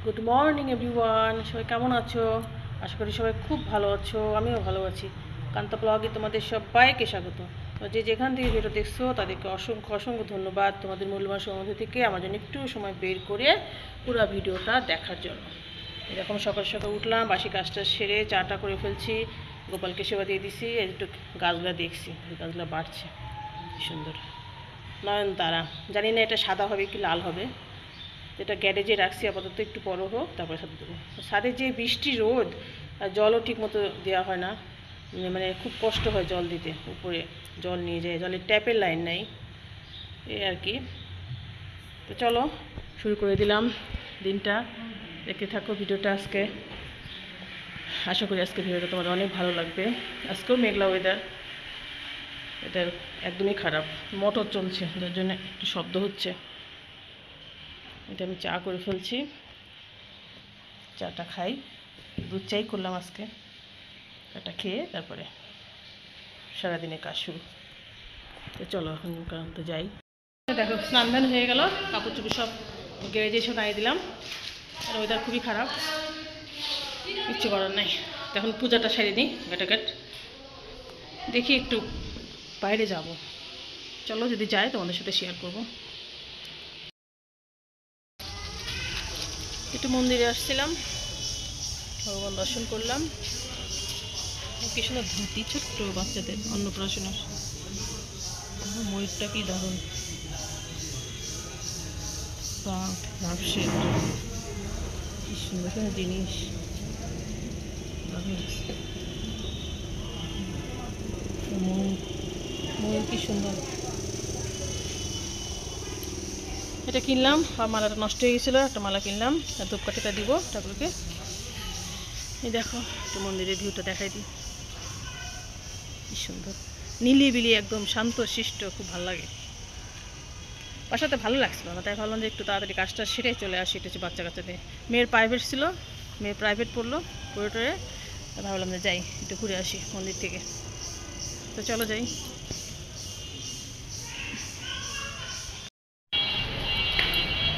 Good morning everyone, সবাই কেমন আছো? আশা করি সবাই খুব ভালো আছো, আমিও ভালো আছি। কান্তা ব্লগে তোমাদের সবাইকে স্বাগত। তো যে যেখান থেকে ভিডিও দেখছো তাদেরকে অসংখ্য অসংখ্য ধন্যবাদ তোমাদের মূল্যবান সময় থেকে আমার জন্য একটু সময় বের করে পুরো ভিডিওটা দেখার জন্য। এরকম সকাল সকাল উঠলাম, বাসি কাজটা সেরে চাটা করে ফেলছি, গোপালকে সেবা দিয়ে দিছি। একটু গাছগুলো দেখছি, গাছগুলো বাড়ছে সুন্দর। নয়নতারা, জানি না এটা সাদা হবে কি লাল হবে, যেটা গ্যারেজে রাখছি আপাতত, একটু বড় হোক তারপরে সাথে দেবো। সাথে যে বৃষ্টি রোদ আর জলও ঠিক মতো দেওয়া হয় না, মানে খুব কষ্ট হয় জল দিতে, উপরে জল নিয়ে যায়, জলের ট্যাপের লাইন নাই, এই আর কি। তো চলো শুরু করে দিলাম দিনটা, দেখতে থাকো ভিডিওটা। আজকে আশা করি আজকে ভিডিওটা তোমার অনেক ভালো লাগবে। আজকেও মেঘলা ওয়েদার, এটা একদমই খারাপ, মোটর চলছে যার জন্য একটু শব্দ হচ্ছে। এটা আমি চা করে ফেলছি, চাটা খাই, দুধ চাই করলাম আজকে। চাটা খেয়ে তারপরে সারাদিনের কাজ শুরু। তো চলো এখন কারণ তো যাই। দেখো স্নান ধান হয়ে গেল, কাপড় চুপড় সব গ্যারেজে এসে নামিয়ে দিলাম। আর ওয়েদার খুবই খারাপ, কিচ্ছু করার নাই। এখন পূজাটা সেরে নিই, ঘাটাঘাট দেখি একটু বাইরে যাব। চলো যদি যাই তোমাদের সাথে শেয়ার করবো। একটু মন্দিরে আসছিলাম, ভগবান দর্শন করলাম। কি সুন্দর ধুতি, ছোট্ট বাচ্চাদের অন্নপ্রাশনের। ময়ূরটা কি দারুণ, কি সুন্দর সুন্দর জিনিস, ময়ূর কি সুন্দর। এটা কিনলাম, আর মালাটা নষ্ট হয়ে গেছিলো, একটা মালা কিনলাম, আর ধূপকাঠিটা দিব ঠাকুরকে। এই দেখো একটু মন্দিরের ভিউটা দেখাই দিই, কি সুন্দর নিলিবিলি, একদম শান্ত শিষ্ট, খুব ভালো লাগে। বাসাতে ভালো লাগছিল না, তাই ভাবলাম যে একটু তাড়াতাড়ি কাজটা সেরে চলে আসি। এটা হচ্ছে বাচ্চা কাচ্চাদের, মেয়ের প্রাইভেট ছিল, মেয়ে প্রাইভেট পড়লো, পড়ে টরে ভাবলাম যে যাই একটু ঘুরে আসি মন্দির থেকে। তো চলো যাই।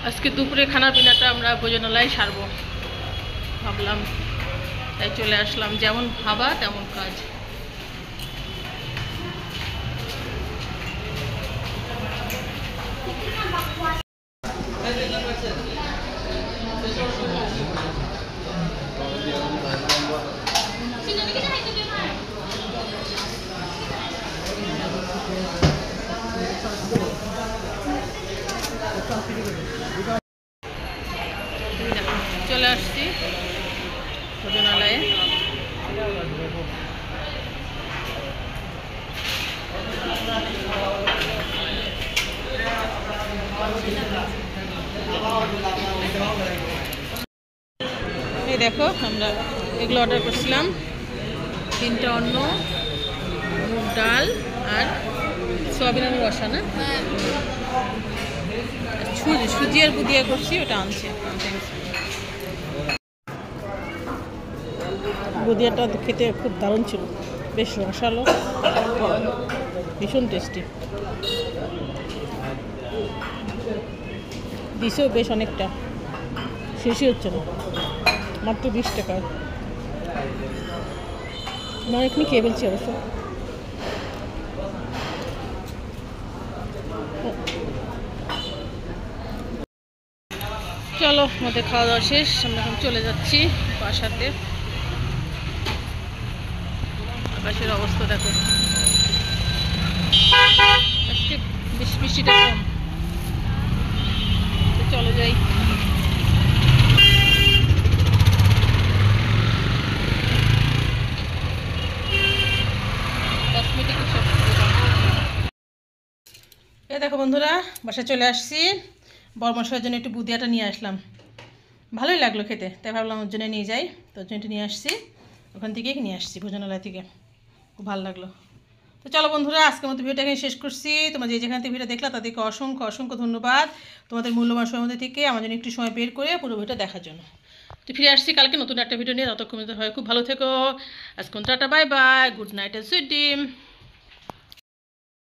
আজকে দুপুরে খানা পিনাটা আমরা ভোজনালয়ে সারবো ভাবলাম, তাই চলে আসলাম। যেমন ভাবা তেমন কাজ। চলে আসছি ভোজনালয়ে। এই দেখো আমরা এগুলো অর্ডার করছিলাম, 3টা অন্ন, মুগ ডাল আর সয়াবিনের রসা, না সুজি আর বুদিয়া করছি, ওটা আনছে। বুদিয়াটা খেতে খুব দারুণ ছিল, বেশ রসালো, ভীষণ টেস্টি। দিছেও বেশ অনেকটা, শেষই হচ্ছে না, মাত্র 20 টাকা। আমরা এখানে খেয়ে ফেলছি অবশ্য। চলো আমাদের খাওয়া দাওয়া শেষ, আমরা এখন চলে যাচ্ছি বাসাতে। আকাশের অবস্থা দেখো, আজকে বৃষ্টিটা কম। তো চলো যাই। এ দেখো বন্ধুরা, বাসায় চলে আসছি। বরমশাইয়ের জন্য একটু বুদিয়াটা নিয়ে আসলাম, ভালোই লাগলো খেতে, তাই ভাবলাম ওর জন্য নিয়ে যাই। তো ওর জন্য নিয়ে আসছি, ওখান থেকেই নিয়ে আসছি ভোজনালয় থেকে, খুব ভালো লাগলো। তো চলো বন্ধুরা, আজকের মতো ভিডিওটা এখানে শেষ করছি। তোমরা যে যেখান থেকে ভিডিও দেখলা তাদেরকে অসংখ্য অসংখ্য ধন্যবাদ তোমাদের মূল্যবান সময় থেকে আমার জন্য একটু সময় বের করে পুরো ভিডিওটা দেখার জন্য। তো ফিরে আসছি কালকে নতুন একটা ভিডিও নিয়ে, ততক্ষণ হয় খুব ভালো থেকো। আজকে tata, bye bye, good night and sweet dream.